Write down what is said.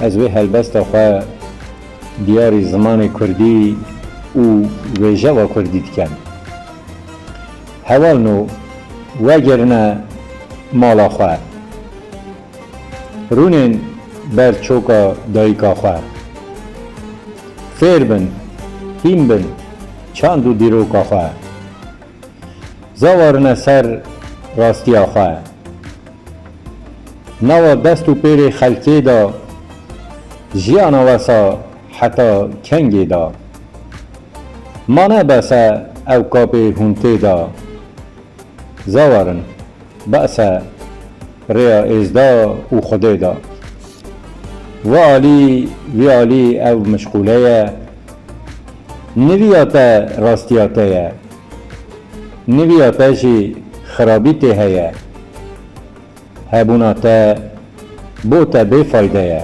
از وی هلبست خواه دیاری زمان کردی و ویجا کردی دکن. هوال نو وگرنه مالا خواه رونین بر چوکا دایکا خواه فیر بن هیم بن چاند و دیروکا خواه زاورنه سر راستی خواه نوا دست و پیر خلکی دا جیانا وسا حتی کنگی دا مانه بسا او کاپی هونتی دا زاورن بسا ریا ازدا و خودی دا و عالی او مشغوله نویاتا راستیاتا نویاتا جی خرابیتی هیا هبوناتا بوتا بی فایده